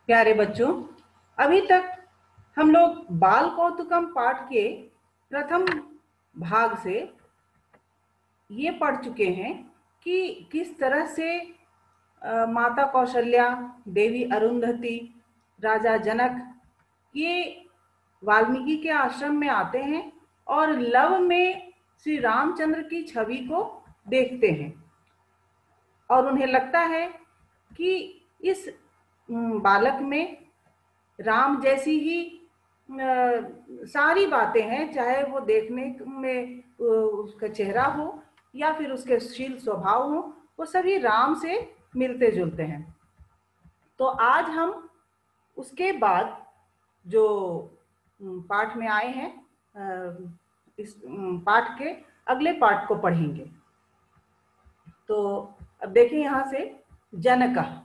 प्यारे बच्चों, अभी तक हम लोग बाल कौतुकम पाठ के प्रथम भाग से ये पढ़ चुके हैं कि किस तरह से माता कौशल्या, देवी अरुंधति, राजा जनक ये वाल्मीकि के आश्रम में आते हैं और लव में श्री रामचंद्र की छवि को देखते हैं और उन्हें लगता है कि इस बालक में राम जैसी ही सारी बातें हैं, चाहे वो देखने में उसका चेहरा हो या फिर उसके शील स्वभाव हो, वो सभी राम से मिलते जुलते हैं। तो आज हम उसके बाद जो पाठ में आए हैं, इस पाठ के अगले पाठ को पढ़ेंगे। तो अब देखिए यहाँ से जनक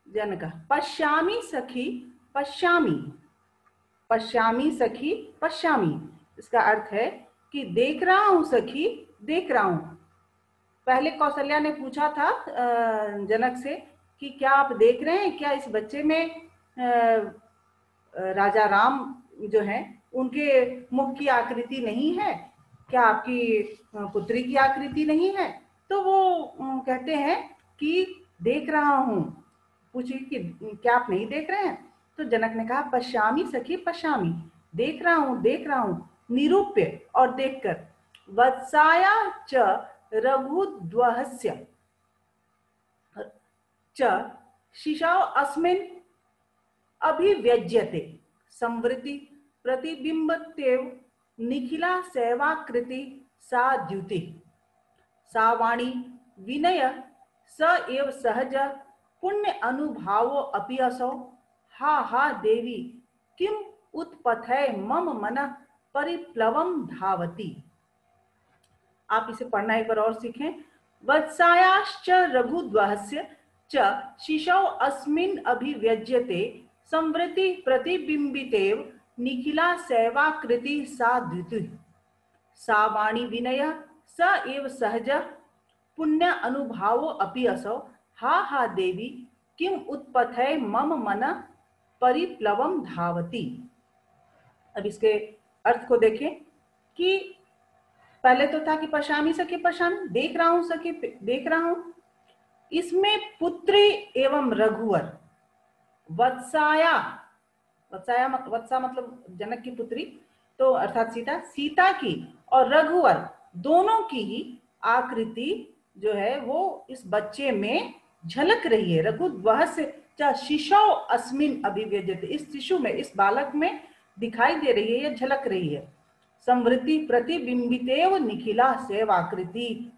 जनक पश्यामि सखी पश्यामि, पश्यामी सखी पश्यामी, इसका अर्थ है कि देख रहा हूं सखी, देख रहा हूं। पहले कौशल्या ने पूछा था जनक से कि क्या आप देख रहे हैं, क्या इस बच्चे में राजा राम जो है उनके मुख की आकृति नहीं है, क्या आपकी पुत्री की आकृति नहीं है? तो वो कहते हैं कि देख रहा हूं। पूछी कि क्या आप नहीं देख रहे हैं? तो जनक ने कहा पश्यामी सखी पश्यामी, देख रहा हूं निरूप्य और देखकर। वत्साया च रघुद्वहस्य च शिशौ अस्मिन् अभिव्यज्यते संवृत्ति प्रतिबिंबतेव निखिला सेवाकृति सा द्युति, सा वाणी विनय स एव सहज पुण्य अनुभावो अपि असौ, हा हा देवी किम उत्पथय मम मनः परिप्लवम धावति। आप इसे पढ़ना एक बार और सीखें। वत्सायाश्च रघुद्वहस्य च शिशौ अस्मिन् अभिव्यज्यते संवृत्ति प्रतिबिंबितेव निखिला सेवाकृति सा द्युति, सा वाणी विनय स एव सहज पुण्य अनुभावो अपि असौ, हा हा देवी किम उत्पथय मम मन परिप्लवम धावति। अब इसके अर्थ को देखें कि पहले तो था कि पश्यामी सखी पश्यामी, देख रहा हूं सखी देख रहा हूं। इसमें पुत्री एवं रघुवर, वत्साया, वत्सा मतलब जनक की पुत्री, तो अर्थात सीता, सीता की और रघुवर दोनों की ही आकृति जो है वो इस बच्चे में झलक रही है। रघुद्वहस्य शिशौ अस्मिन् अभिव्यज्यते, इस शिशु में, इस बालक में दिखाई दे रही है या झलक रही है। संवृत्ति प्रतिबिंबितेव निखिला सेवाकृति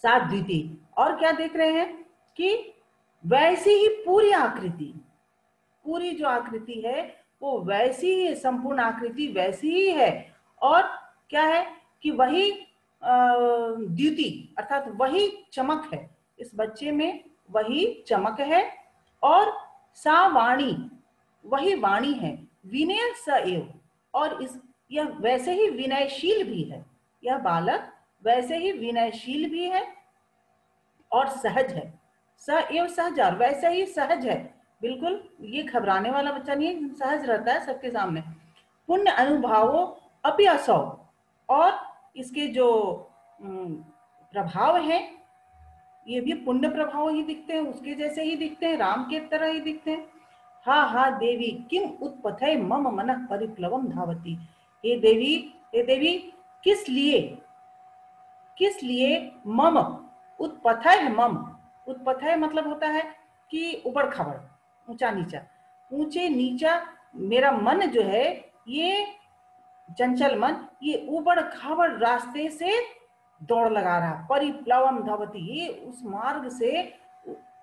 सा द्विति, और क्या देख रहे हैं कि वैसी ही पूरी आकृति, पूरी जो आकृति है वो वैसी ही, संपूर्ण आकृति वैसी ही है। और क्या है कि वही द्युति अर्थात वही चमक है इस बच्चे में, वही चमक है। और सा वाणी, वही वाणी है। विनय स एव, और इस यह वैसे ही विनयशील भी है, यह बालक वैसे ही विनयशील भी है और सहज है। स एव सहज, और वैसे ही सहज है, बिल्कुल ये घबराने वाला बच्चा नहीं है, सहज रहता है सबके सामने। पुण्य अनुभावो अपि असौ, और इसके जो प्रभाव है ये भी पुण्य प्रभाव ही दिखते हैं, उसके जैसे ही दिखते हैं, राम के तरह ही दिखते हैं। हा हा देवी किम उत्पथय मम मनः परिप्लवम धावती, हे देवी, हे देवी किस लिए, किस लिए मम उत्पथय, मम उत्पथय मतलब होता है कि उबड़ खाबड़, ऊंचा नीचा, ऊंचे नीचा मेरा मन जो है, ये चंचल मन ये उबड़ खाबड़ रास्ते से दौड़ लगा रहा। परिप्लवम धावती, ये उस मार्ग से,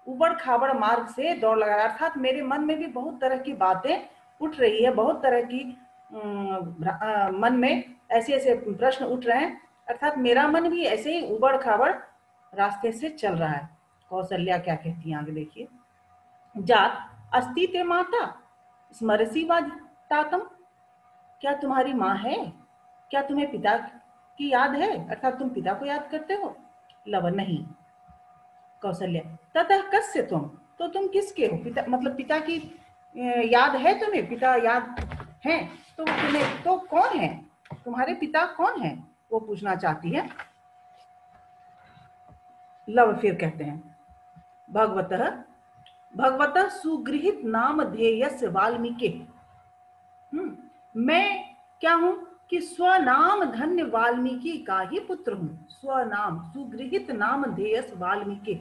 उबड़ खाबड़ मार्ग से दौड़ लगा रहा, अर्थात मेरे मन में भी बहुत तरह की बातें उठ रही है, बहुत तरह की मन में ऐसे ऐसे प्रश्न उठ रहे हैं, अर्थात मेरा मन भी ऐसे ही उबड़ खाबड़ रास्ते से चल रहा है। कौशल्या क्या कहती है आगे देखिए। जात अस्ति ते माता स्मरसी वा तातम, क्या तुम्हारी माँ है, क्या तुम्हें पिता की याद है, अर्थात तुम पिता को याद करते हो? लव नहीं। कौशल्या ततः कस्य तुम, तो तुम किसके हो? पिता मतलब पिता की याद है तुम्हें? पिता याद है तो तुम्हें तो कौन है? तुम्हारे पिता कौन है? वो पूछना चाहती है। लव फिर कहते हैं भगवतः भगवतः सुगृहित नाम ध्येयस्य वाल्मीकि। मैं क्या हूं कि स्वनाम धन्य वाल्मीकि का ही पुत्र हूं। स्वनाम सुगृहित नाम ध्येयस्य वाल्मीकि।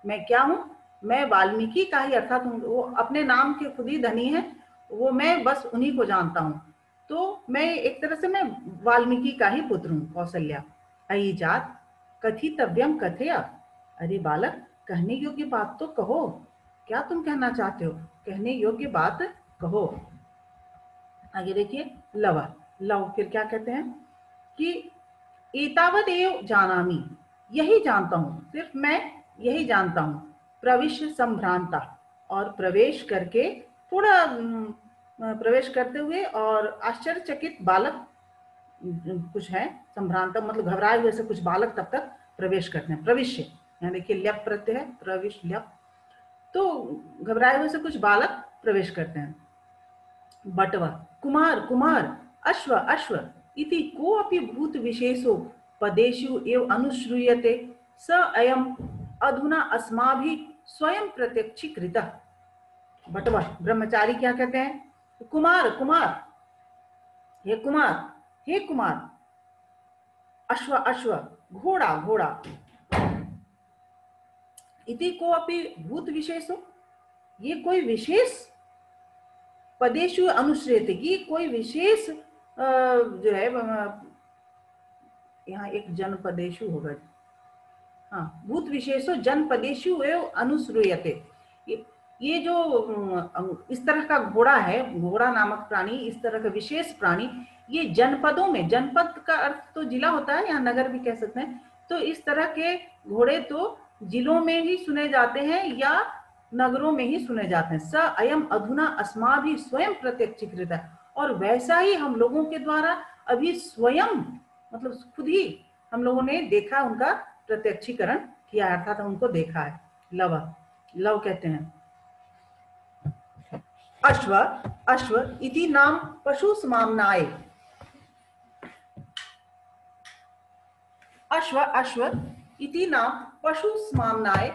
मैं क्या हूं? मैं वाल्मीकि का ही, अर्थात वो अपने नाम के खुद ही धनी है, वो मैं बस उन्हीं को जानता हूं। तो मैं एक तरह से मैं वाल्मीकि का ही पुत्र हूं। कौशल्या अयि जात कथितव्यम कथया। अरे बालक, कहने योग्य बात तो कहो। क्या तुम कहना चाहते हो? कहने योग्य बात कहो। आगे देखिए लव। लव फिर क्या कहते हैं कि एतावदेव जानामि, यही जानता हूं, सिर्फ मैं यही जानता हूं। प्रविश्य संभ्रांता, और प्रवेश करके थोड़ा प्रवेश करते हुए और आश्चर्यचकित बालक कुछ है। संभ्रांता मतलब घबराए हुए से कुछ बालक तब तक प्रवेश करते हैं। प्रविश्य यहाँ देखिए ल्यप प्रत्यय है, प्रविश ल्यप। तो घबराए हुए से कुछ बालक प्रवेश करते हैं। बटवा कुमार कुमार अश्व अश्व इति कोऽपि भूत विशेषो पदेषु एव अनुश्रूयते स अयम अधुना अस्माभिः स्वयं प्रत्यक्षीकृतः। बटवा ब्रह्मचारी क्या कहते हैं? कुमार कुमार, हे कुमार, हे कुमार। अश्व अश्व घोड़ा घोड़ा। इति कोऽपि भूत विशेषो, ये कोई विशेष पदेशु अनुश्रेत की कोई विशेष जो है, यहाँ एक जनपदेशु होगा। हाँ, भूत विशेषो जनपदेशु एवं अनुश्रूयते। ये जो इस तरह का घोड़ा है, घोड़ा नामक प्राणी, इस तरह का विशेष प्राणी, ये जनपदों में, जनपद का अर्थ तो जिला होता है, यहाँ नगर भी कह सकते हैं। तो इस तरह के घोड़े तो जिलों में ही सुने जाते हैं या नगरों में ही सुने जाते हैं। स अयम अधुना अस्माभि स्वयं प्रत्यक्षीकृत है, और वैसा ही हम लोगों के द्वारा अभी स्वयं मतलब खुद ही हम लोगों ने देखा, उनका प्रत्यक्षीकरण किया, अर्थात उनको देखा है। लव लव कहते हैं अश्व अश्व इति नाम पशु समाम्नाय। अश्व अश्व इति नाम पशु समाम्नाय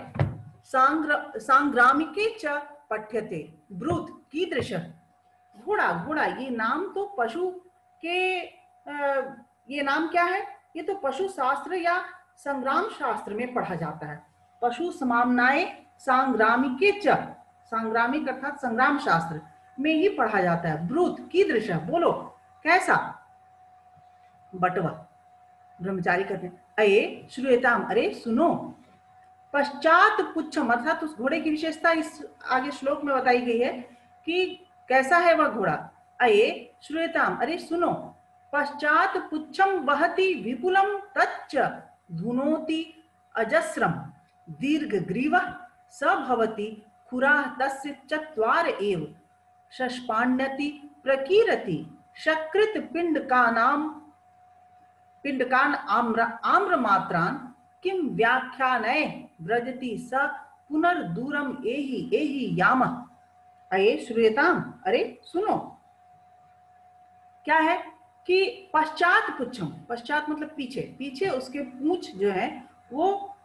सांग्रामिके च पठ्यते। ब्रूत कीदृश। घोड़ा घोड़ा ये नाम तो पशु के ये नाम क्या है? ये तो पशु शास्त्र या संग्राम शास्त्र में पढ़ा जाता है। पशु समाम्नाय सांग्रामिके च, सांग्रामिक अर्थात संग्राम शास्त्र में ही पढ़ा जाता है। ब्रूत कीदृश, बोलो कैसा। बटवा ब्रह्मचारी कहते हैं अये श्रूयताम, अरे सुनो। पश्चात पुच्छम अर्थात उस घोड़े की विशेषता इस आगे श्लोक में बताई गई है कि कैसा है वह घोड़ा। अये श्रूयताम, अरे सुनो। पश्चात पुच्छम वहति विपुलम तच्च धुनोति अजस्रम दीर्घ ग्रीवः स भवति खुराः तस्य चत्वार एव शष्पाण्यति प्रकीरति शकृत पिंडकान आम्र मात्रान किम व्याख्यानय व्रजति स पुनर्दूरम एहि एहि यामः। अये श्रूयताम, अरे सुनो। क्या है कि पश्चात पुच्छम, पश्चात मतलब पीछे, पीछे उसके पूंछ जो है वो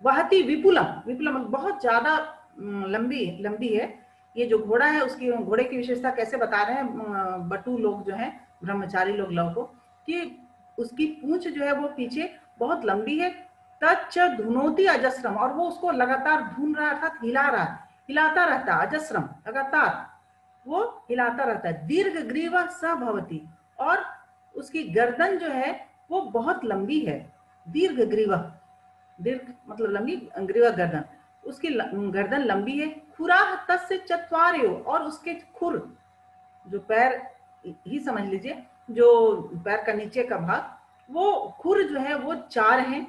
वहती विपुलम, विपुलम बहुत ज्यादा लंबी लंबी है। ये जो घोड़ा है उसकी, घोड़े की विशेषता कैसे बता रहे हैं बटू लोग जो है, ब्रह्मचारी लोग लव को, कि उसकी पूंछ जो है वो पीछे बहुत लंबी है। तच्च धुनोति अजस्रम, और वो उसको लगातार धुन रहा है, अर्थात हिला रहा है, हिलाता रहता है। अजस्रम लगातार वो हिलाता रहता है। दीर्घ ग्रीवा स भवति, और उसकी गर्दन जो है वो बहुत लंबी है। दीर्घ ग्रीवा, दीर्घ मतलब लंबी, ग्रीवा गर्दन, उसकी गर्दन लंबी है। खुराह तस्य चत्वारयो, और उसके खुर जो पैर ही समझ लीजिए, जो पैर का नीचे का भाग, वो खुर जो है वो 4 हैं।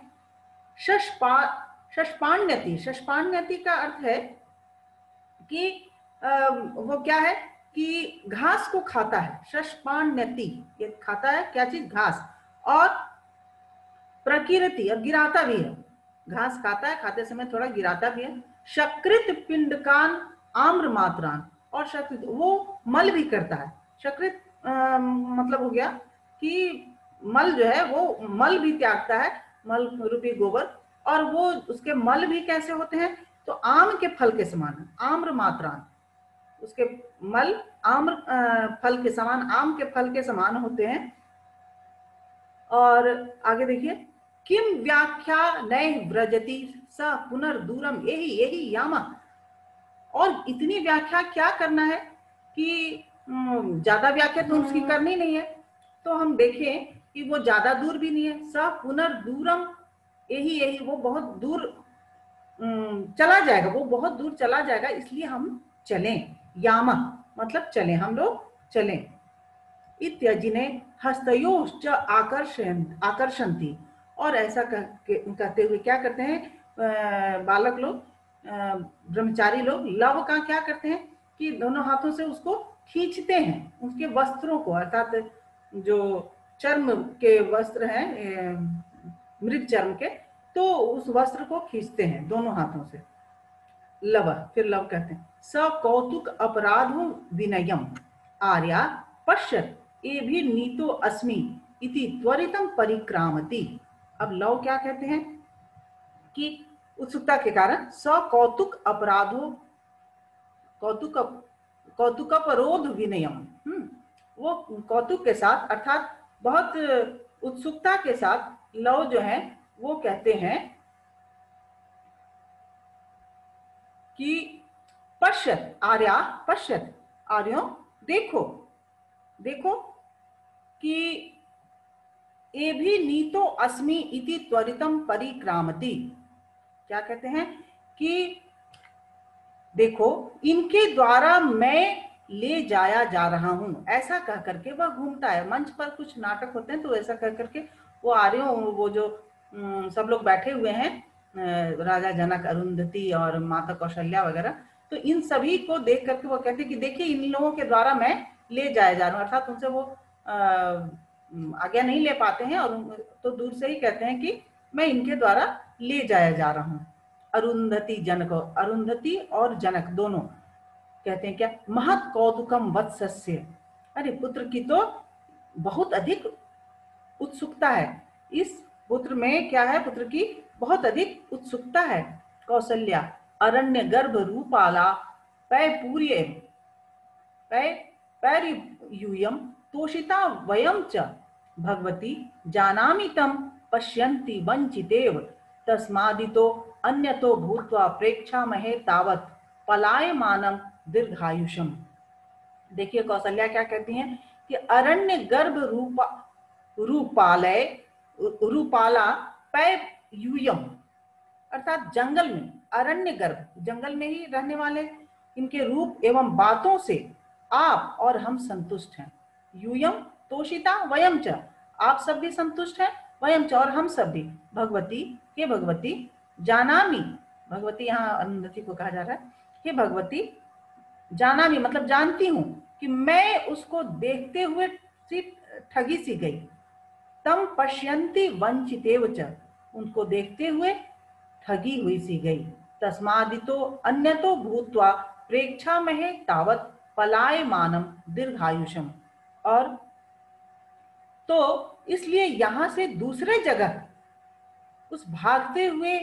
शष्पाण्यति, शष्पाण्यति का अर्थ है कि वो क्या है कि घास को खाता है। शष्पाण्यति ये खाता है क्या चीज? घास। और प्रकीरति, और गिराता भी है, घास खाता है, खाते समय थोड़ा गिराता भी है। शकृत पिंडकान आम्र मात्रान, और शकृत वो मल भी करता है। शकृत मतलब हो गया कि मल जो है वो मल भी त्यागता है, मल रूपी गोबर, और वो उसके मल भी कैसे होते हैं, तो आम के फल के समान, आम्र मात्रान, उसके मल आम्र फल के समान, आम के फल के समान होते हैं। और आगे देखिए, किम व्याख्या नय व्रजति स पुनर्दूरम यही यही यामा, और इतनी व्याख्या क्या करना है कि ज्यादा व्याख्या तो उसकी करनी नहीं है, तो हम देखें कि वो ज्यादा दूर भी नहीं है। स पुनर्दूरम यही यही, वो बहुत दूर चला जाएगा, वो बहुत दूर चला जाएगा, इसलिए हम चलें। यामा मतलब चलें, हम लोग चलें। इत्यजिने हस्तयोश्च आकर्षन्ति, और ऐसा कहते हुए क्या करते हैं बालक लोग, ब्रह्मचारी लोग लव का क्या करते हैं कि दोनों हाथों से उसको खींचते हैं, उसके वस्त्रों को, अर्थात जो चर्म के वस्त्र हैं मृग चर्म के, तो उस वस्त्र को खींचते हैं दोनों हाथों से। लव, फिर लव कहते हैं, स कौतुक अपराधो विनयम आर्या पश्यत ये भी नीतो अस्मि इति त्वरितम परिक्रामति। अब लव क्या कहते हैं कि उत्सुकता के कारण स कौतुक अपराधो, कौतुक कौतुकपरोध विनयम, वो कौतुक के साथ अर्थात बहुत उत्सुकता के साथ लव जो है वो कहते हैं कि पश्यत आर्या, पश्यत आर्यों देखो, देखो कि ये भी नीतो अस्मि इति त्वरितम परिक्रामति, क्या कहते हैं कि देखो इनके द्वारा मैं ले जाया जा रहा हूं, ऐसा कह करके वह घूमता है। मंच पर कुछ नाटक होते हैं तो ऐसा कह करके वो आर्यों, वो जो सब लोग बैठे हुए हैं, राजा जनक, अरुंधति और माता कौशल्या वगैरह, तो इन सभी को देख करके वो कहते हैं कि देखिए इन लोगों के द्वारा मैं ले जाया जा रहा हूँ, अर्थात उनसे वो आज्ञा नहीं ले पाते हैं, और तो दूर से ही कहते हैं कि मैं इनके द्वारा ले जाया जा रहा हूँ। अरुंधति जनक, अरुंधति और जनक दोनों कहते हैं क्या, महत कौतुकम वत्सस्य, अरे पुत्र की तो बहुत अधिक उत्सुकता है, इस पुत्र में क्या है, पुत्र की बहुत अधिक उत्सुकता है। कौशल्या अरण्य गर्भ रूपाला पैपूर्य पैर्यूयम तोषिता वयम च भगवती जानामि तम पश्यन्ति वंचितेव तस्मादितो अन्यतो भूत्वा प्रेक्षामहे तावत पलायमानम दीर्घायुषम। देखिए कौशल्या क्या कहती हैं कि अरण्य गर्भ रूपालय रूपाला पैयूयम, अर्थात जंगल में, अरण्य गर्भ जंगल में ही रहने वाले इनके रूप एवं बातों से आप और हम संतुष्ट हैं। यूयम तोषिता वयम च, आप सब भी संतुष्ट हैं, वयम च और हम सब भी। भगवती, हे भगवती, जानामि, भगवती यहाँ अरुंधति को कहा जा रहा है, हे भगवती जानामि मतलब जानती हूं कि मैं उसको देखते हुए ठगी सी गई। तम पश्यन्ति वंचितेव च, उनको देखते हुए ठगी हुई सी गई। तस्मादितो अन्यतो भूत्वा प्रेक्षामहे तावत पलायमानम दीर्घायुषम, और तो इसलिए यहां से दूसरे जगह उस भागते हुए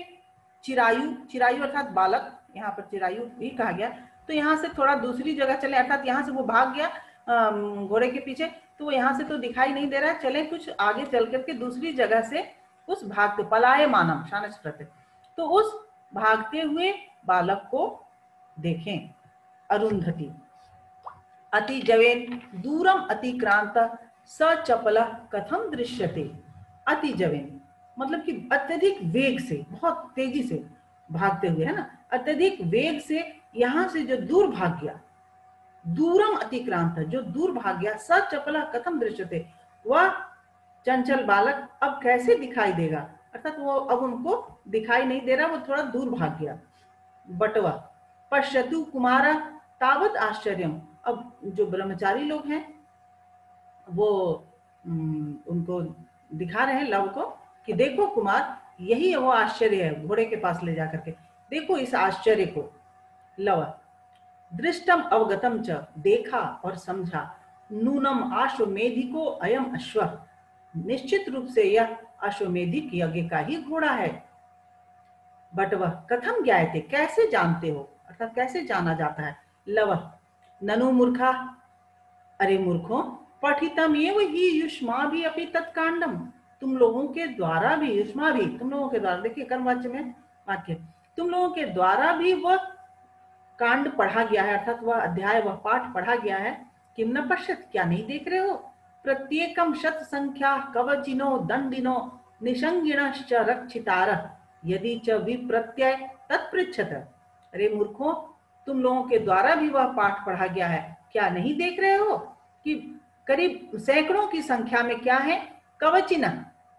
चिरायु, चिरायु अर्थात बालक, यहाँ पर चिरायु भी कहा गया, तो यहाँ से थोड़ा दूसरी जगह चले, अर्थात यहाँ से वो भाग गया घोड़े के पीछे, तो वो यहाँ से तो दिखाई नहीं दे रहा है, चले कुछ आगे चल करके दूसरी जगह से उस भागते, पलायमानम शानच प्रत्यय, तो उस भागते हुए बालक को देखें। अरुंधति अति जवेन दूरम अतिक्रांत सचपल कथम दृश्यते। अति जवेन मतलब कि अत्यधिक वेग से, बहुत तेजी से भागते हुए, है ना, अत्यधिक वेग से यहां से जो दूर भाग गया, दूरम अतिक्रांत, जो दूर भाग गया, सचपल कथम दृश्यते, वह चंचल बालक अब कैसे दिखाई देगा, अर्थात वो अब उनको दिखाई नहीं दे रहा, वो थोड़ा दूर भाग गया। बटवा पश्यतु कुमारा तावत आश्चर्यम, अब जो ब्रह्मचारी लोग हैं वो उनको दिखा रहे हैं लव को कि देखो कुमार, यही वो आश्चर्य है, घोड़े के पास ले जाकर के, देखो इस आश्चर्य को। लव दृष्टम अवगतम च, देखा और समझा। नूनम आश्वमेधिको अयम अश्व, निश्चित रूप से यह अश्वमेधिक यज्ञ का ही घोड़ा है। बट वह कथम ज्ञायते, कैसे जानते हो, अर्थात कैसे जाना जाता है। लव ननु मूर्खा, अरे मूर्खों, पठितम एव ही युष्माभि अपि तत्कांडम, तुम लोगों के द्वारा भी, युष्माभि तुम लोगों के द्वारा, देखिए कर्मवाच्य में वाक्य, तुम लोगों के द्वारा भी वह कांड पढ़ा गया है, अर्थात वह अध्याय, वह पाठ पढ़ा गया है। किम न पश्यत, क्या नहीं देख रहे हो। प्रत्येकम शत संख्या कवचिनो दंडिनो निषंगिणश्च रक्षितार, यदि च विप्रत्यय तत्पृच्छत। अरे मूर्खों, तुम लोगों के द्वारा भी वह पाठ पढ़ा गया है, क्या नहीं देख रहे हो कि करीब सैकड़ों की संख्या में क्या है, कवचिन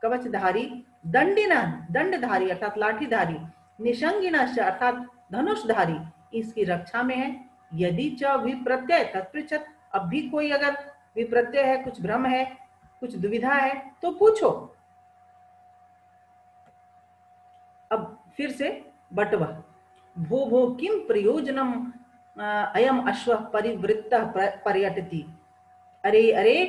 कवचधारी, दंडिन दंडधारी अर्थात लाठीधारी, निषंगिन अर्थात धनुषधारी इसकी रक्षा में है। यदि च विप्रत्यय तत्पृच्छत, अब भी कोई अगर विप्रत्यय है, कुछ भ्रम है, कुछ दुविधा है तो पूछो। अब फिर से बटवा, भो भो किम प्रयोजनम अयम अश्व परिवृत्त पर्यटति, अरे अरे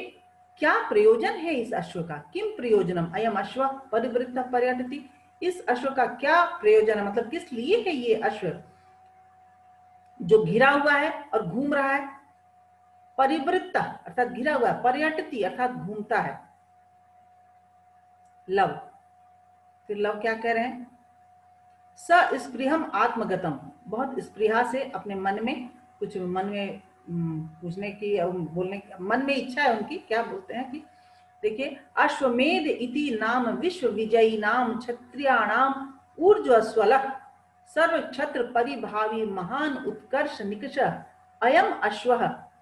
क्या प्रयोजन है इस अश्व का। किम प्रयोजनम अयम अश्व परिवृत्त पर्यटति, इस अश्व का क्या प्रयोजन है, मतलब किस लिए है ये अश्व जो घिरा हुआ है और घूम रहा है। परिवृत्त अर्थात घिरा हुआ है, पर्यटति अर्थात घूमता है। लव, फिर लव क्या कह रहे हैं, सस्पृहम आत्मगतम, बहुत स्पृहा से अपने मन में कुछ, मन में पूछने की, बोलने की मन में इच्छा है उनकी, क्या बोलते हैं कि देखिए, अश्वमेध इति नाम विश्व विजयी नाम क्षत्रियाणाम ऊर्ज्वस्वल सर्व क्षत्र परिभावी महान उत्कर्ष निकष अयम अश्व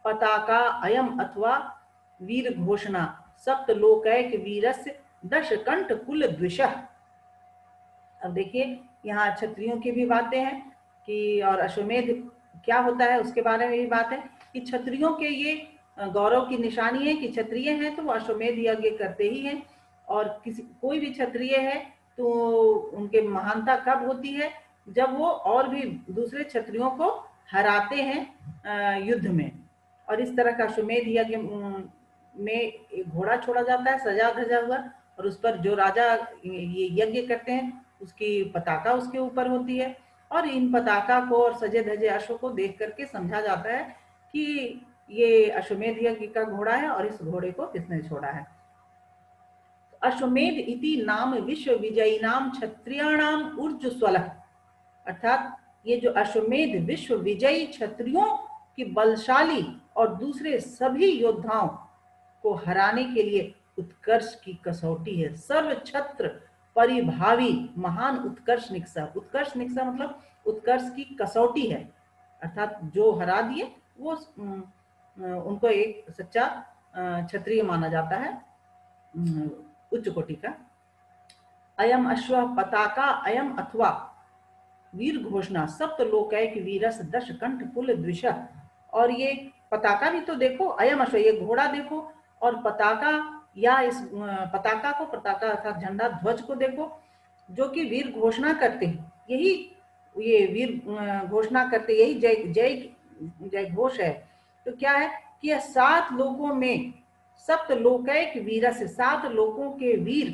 पताका अयम अथवा वीर घोषणा सप्तलोकैक वीरस्य दश कंठ कुल द्विष। अब देखिए यहाँ क्षत्रियों की भी बातें हैं कि, और अश्वमेध क्या होता है उसके बारे में भी बात है कि क्षत्रियों के ये गौरव की निशानी है कि क्षत्रिय हैं तो वो अश्वमेध यज्ञ करते ही हैं। और किसी कोई भी क्षत्रिय है तो उनके महानता कब होती है, जब वो और भी दूसरे क्षत्रियों को हराते हैं युद्ध में। और इस तरह का अश्वमेध यज्ञ में एक घोड़ा छोड़ा जाता है सजा धजा हुआ, और उस पर जो राजा ये यज्ञ करते हैं उसकी पताका उसके ऊपर होती है। और इन पताका को और सजे धजे अश्व को देख करके समझा जाता है कि ये अश्वमेध यज्ञ का घोड़ा है और इस घोड़े को किसने छोड़ा है। अश्वमेध इति नाम विश्व विजयी नाम क्षत्रियाणाम ऊर्ज्वस्वल, अर्थात ये जो अश्वमेध विश्व विजयी क्षत्रियों की बलशाली और दूसरे सभी योद्धाओं को हराने के लिए उत्कर्ष की कसौटी है। सर्व क्षत्र परिभावी महान उत्कर्ष निक्सा, उत्कर्ष निक्सा मतलब उत्कर्ष की कसौटी है, अर्थात जो हरा दिए वो उनको एक सच्चा क्षत्रिय माना जाता है, उच्च कोटि का। अयम अश्व पताका अयम अथवा वीर घोषणा सप्तलोकैक वीरस दश कंठ कुल द्विष, और ये पताका भी तो देखो, अयम अश्व ये घोड़ा देखो, और पताका या इस पताका को, पताका अर्थात झंडा ध्वज को देखो जो कि वीर घोषणा करते हैं, यही ये वीर घोषणा करते, यही जय जय जय घोष है। तो क्या है कि यह 7 लोकों में सप्तलोकैक वीरस, 7 लोकों के वीर,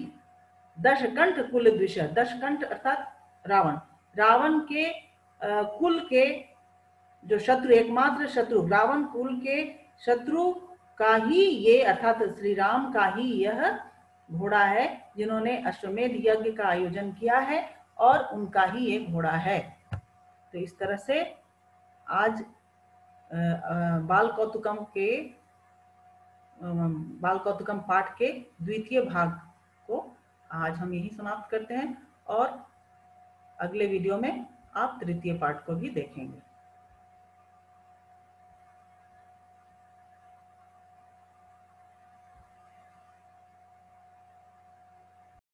दशकंठ कुल द्विष, दशकंठ अर्थात रावण, रावण के कुल के जो शत्रु, एकमात्र शत्रु रावण कुल के शत्रु का ही ये, अर्थात श्री राम का ही यह घोड़ा है जिन्होंने अश्वमेध यज्ञ का आयोजन किया है और उनका ही ये घोड़ा है। तो इस तरह से आज बाल कौतुकम पाठ के द्वितीय भाग को आज हम यही समाप्त करते हैं, और अगले वीडियो में आप तृतीय पाठ को भी देखेंगे।